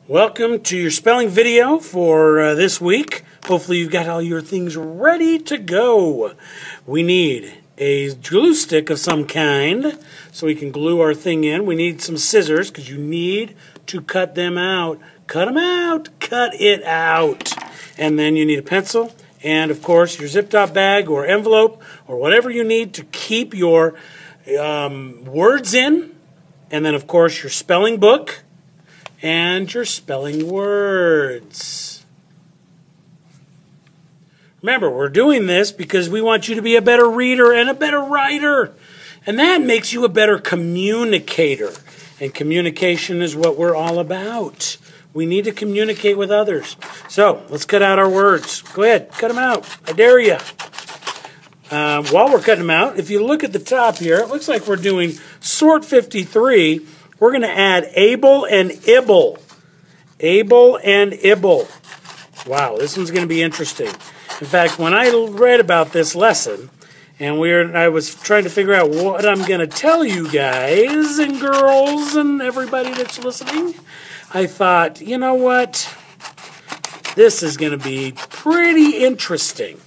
Welcome to your spelling video for this week. Hopefully you've got all your things ready to go. We need a glue stick of some kind so we can glue our thing in. We need some scissors because you need to cut them out. Cut them out. Cut it out. And then you need a pencil and, of course, your zip-top bag or envelope or whatever you need to keep your words in. And then, of course, your spelling book and your spelling words. Remember, we're doing this because we want you to be a better reader and a better writer. And that makes you a better communicator. And communication is what we're all about. We need to communicate with others. So, let's cut out our words. Go ahead, cut them out. I dare you. While we're cutting them out, if you look at the top here, it looks like we're doing sort 53. We're going to add able and ible. Able and ible. Wow, this one's going to be interesting. In fact, when I read about this lesson, and I was trying to figure out what I'm going to tell you guys and girls and everybody that's listening, I thought, you know what? This is going to be pretty interesting.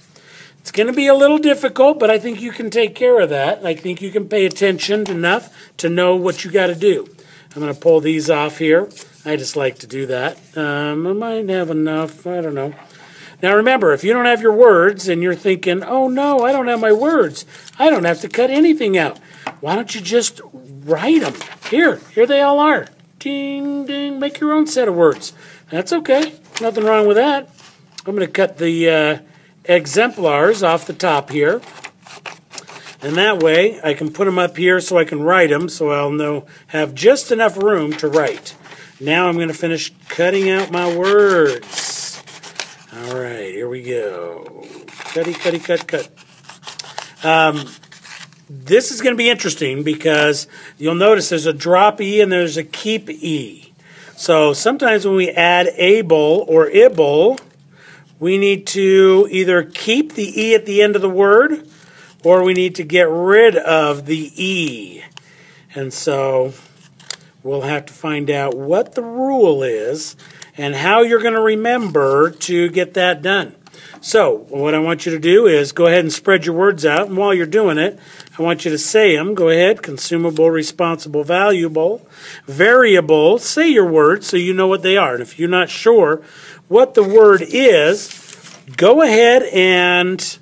It's going to be a little difficult, but I think you can take care of that. I think you can pay attention enough to know what you got to do. I'm going to pull these off here. I just like to do that. I might have enough. I don't know. Now remember, if you don't have your words and you're thinking, oh no, I don't have my words. I don't have to cut anything out. Why don't you just write them? Here they all are. Ding, ding. Make your own set of words. That's okay. Nothing wrong with that. I'm going to cut the exemplars off the top here. And that way, I can put them up here so I can write them, so I'll have just enough room to write. Now I'm going to finish cutting out my words. All right, here we go. Cutty, cutty, cut, cut. This is going to be interesting because you'll notice there's a drop E and there's a keep E. So sometimes when we add able or ible, we need to either keep the E at the end of the word or we need to get rid of the E. And so we'll have to find out what the rule is and how you're going to remember to get that done. So what I want you to do is go ahead and spread your words out. And while you're doing it, I want you to say them. Go ahead. Consumable, responsible, valuable, variable. Say your words so you know what they are. And if you're not sure what the word is, go ahead and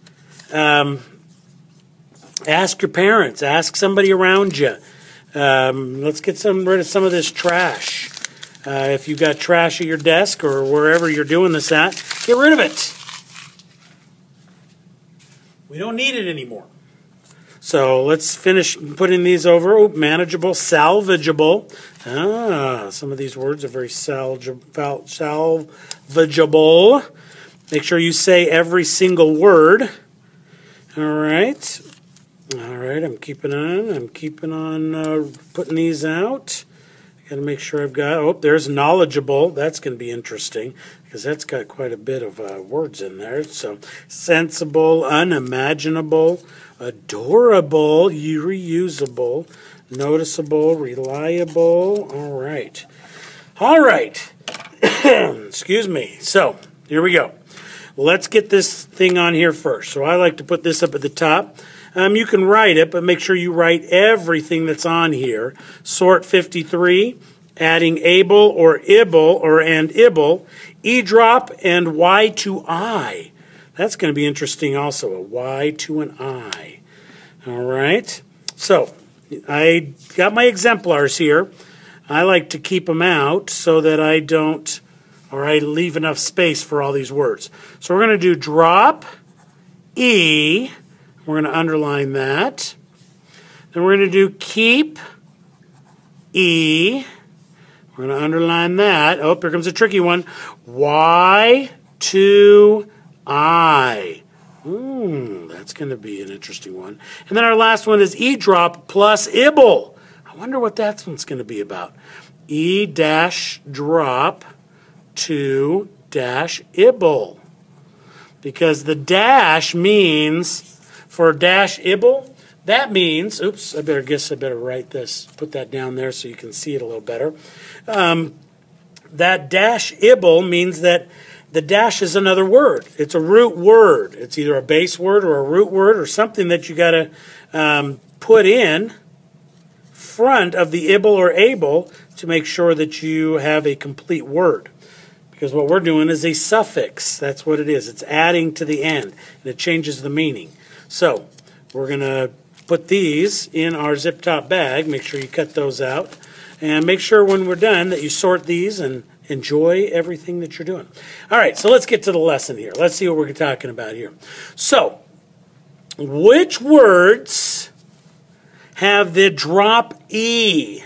ask your parents. Ask somebody around you. Let's get rid of some of this trash. If you've got trash at your desk or wherever you're doing this at, get rid of it. We don't need it anymore. So let's finish putting these over. Oh, manageable, salvageable. Some of these words are very salvageable. Make sure you say every single word. All right. All right, I'm keeping on putting these out. I got to make sure I've got, oh, there's knowledgeable. That's going to be interesting because that's got quite a bit of words in there. So sensible, unimaginable, adorable, reusable, noticeable, reliable. All right. All right. Excuse me. So here we go. Let's get this thing on here first. So I like to put this up at the top. You can write it, but make sure you write everything that's on here. Sort 53, adding able or ible and ible, E drop and Y to I. That's going to be interesting also, a Y to an I. All right. So I got my exemplars here. I like to keep them out so that I don't, or I leave enough space for all these words. So we're going to do drop E. We're going to underline that. Then we're going to do keep E. We're going to underline that. Oh, here comes a tricky one. Y to I. That's going to be an interesting one. And then our last one is E drop plus ible. I wonder what that one's going to be about. E dash drop to dash ible. Because the dash means, for dash ible, that means, oops, I better write this, put that down there so you can see it a little better. that dash ible means that the dash is another word. It's a root word. It's either a base word or a root word or something that you got to put in front of the ible or able to make sure that you have a complete word. Because what we're doing is a suffix. That's what it is. It's adding to the end, and it changes the meaning. So we're going to put these in our zip top bag. Make sure you cut those out. And make sure when we're done that you sort these and enjoy everything that you're doing. All right, so let's get to the lesson here. Let's see what we're talking about here. So, which words have the drop E?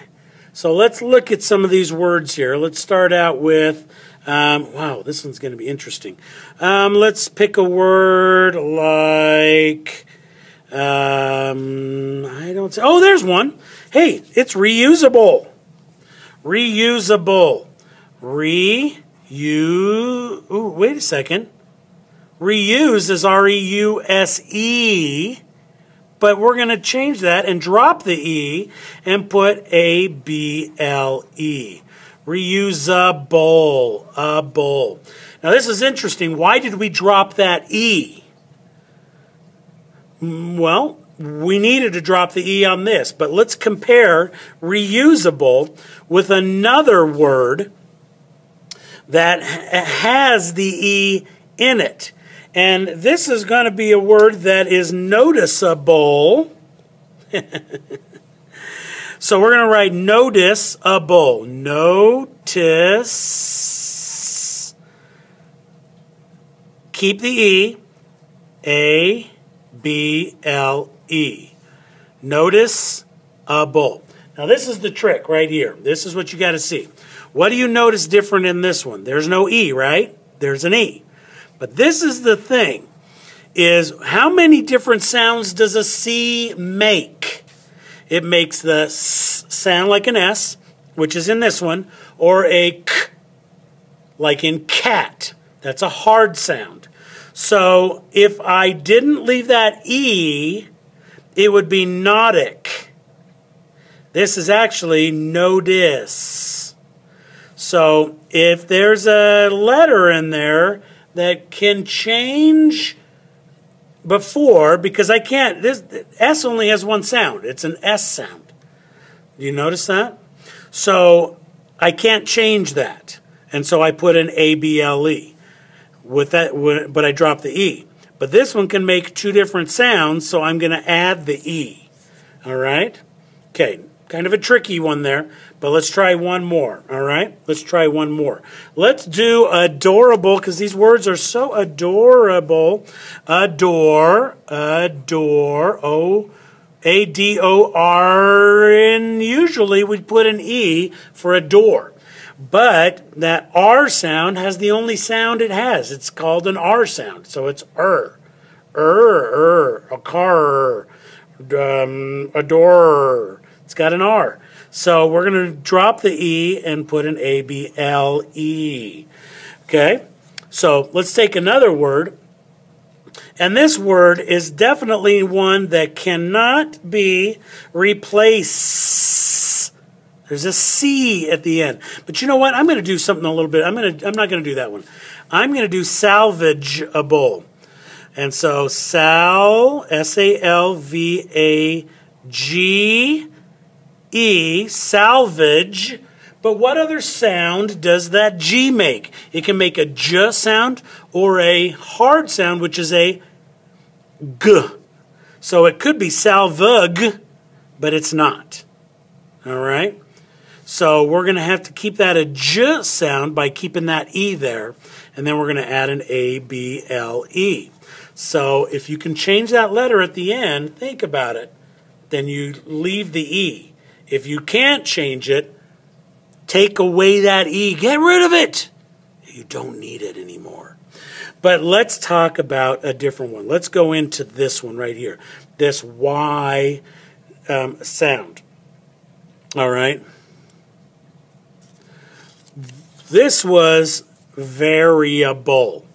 So let's look at some of these words here. Let's start out with, wow, this one's going to be interesting. Let's pick a word like, I don't say, oh, there's one. Hey, it's reusable. Reusable. Ooh, wait a second. Reuse is R-E-U-S-E. But we're going to change that and drop the E and put A-B-L-E. Reusable. A bowl. Now this is interesting. Why did we drop that E? Well, we needed to drop the E on this. But let's compare reusable with another word that has the E in it. And this is going to be a word that is noticeable. So we're going to write noticeable. Notice. Keep the E. A-B-L-E. Noticeable. Now this is the trick right here. This is what you got to see. What do you notice different in this one? There's no E, right? There's an E. But this is the thing, is how many different sounds does a C make? It makes the S sound like an S, which is in this one, or a K, like in cat. That's a hard sound. So if I didn't leave that E, it would be nautic. This is actually notice. So if there's a letter in there that can change before, because I can't, this S only has one sound. It's an S sound. Do you notice that? So I can't change that. And so I put an A-B-L-E with that, but I drop the E. But this one can make two different sounds, so I'm going to add the E. All right? Okay, kind of a tricky one there, but let's try one more. All right? Let's try one more. Let's do adorable, because these words are so adorable. Adore, O-A-D-O-R, and usually we put an E for adore. But that R sound has the only sound it has. It's called an R sound. So it's a car, adore. It's got an R. So we're going to drop the E and put an A-B-L-E. Okay? So let's take another word. And this word is definitely one that cannot be replaced. There's a C at the end. But you know what? I'm going to do something a little bit. I'm not going to do that one. I'm going to do salvageable. And so S-A-L-V-A-G-E, salvage. But what other sound does that G make? It can make a J sound or a hard sound, which is a G. So it could be salvag, but it's not. All right? So we're going to have to keep that a J sound by keeping that E there. And then we're going to add an A-B-L-E. So if you can change that letter at the end, think about it. Then you leave the E. If you can't change it, take away that E. Get rid of it. You don't need it anymore. But let's talk about a different one. Let's go into this one right here. This Y sound. All right. This was variable.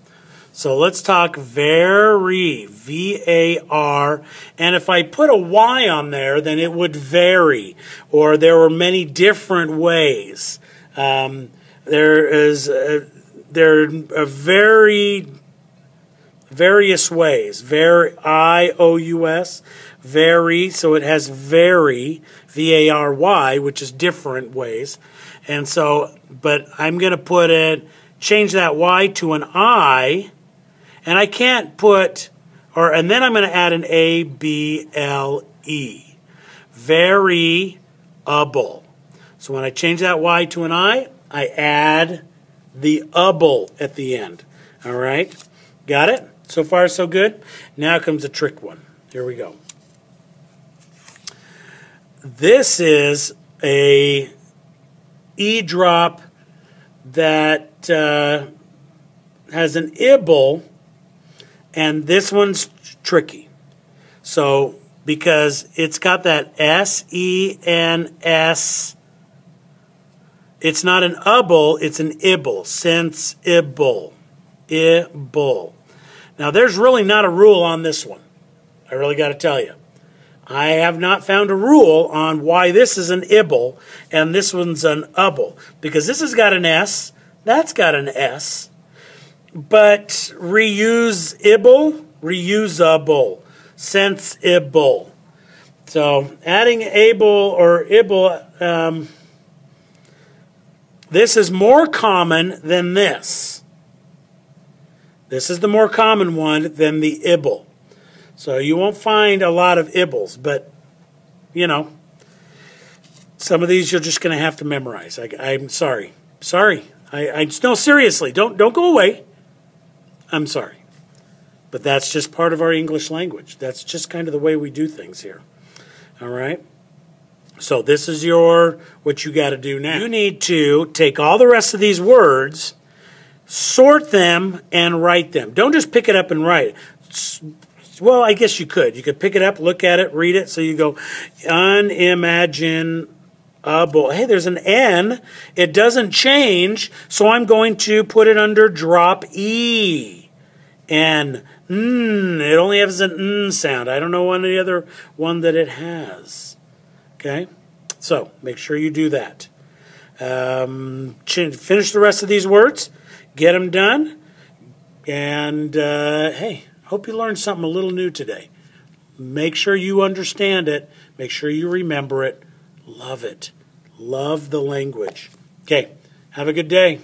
So let's talk vary, V-A-R, and if I put a Y on there, then it would vary, or there were many different ways. there are various ways. IOUS, vary, so it has vary, VARY, which is different ways. And so, but I'm going to change that Y to an I, and I can't put, and then I'm going to add an ABLE, variable. So when I change that Y to an I add the able at the end. All right? Got it? So far, so good? Now comes a trick one. Here we go. This is a E drop that has an ible, and this one's tricky. So, because it's got that S-E-N-S, it's not an able, it's an ible, since ible, ible. Now, there's really not a rule on this one. I really got to tell you. I have not found a rule on why this is an ible and this one's an able. Because this has got an S, that's got an S. But reuse ible, reusable, since ible. So adding able or ible, this is more common than this. This is the more common one than the ible. So you won't find a lot of ibles, but, you know, some of these you're just going to have to memorize. I'm sorry. Sorry. No, seriously, don't go away. I'm sorry. But that's just part of our English language. That's just kind of the way we do things here. All right? So this is what you got to do now. You need to take all the rest of these words, sort them, and write them. Don't just pick it up and write it. Well, I guess you could. You could pick it up, look at it, read it. So you go, unimaginable. Hey, there's an N. It doesn't change, so I'm going to put it under drop E. And it only has an N sound. I don't know any other one that it has. Okay? So make sure you do that. Finish the rest of these words. Get them done. And, hey, hope you learned something a little new today. Make sure you understand it. Make sure you remember it. Love it. Love the language. Okay, have a good day.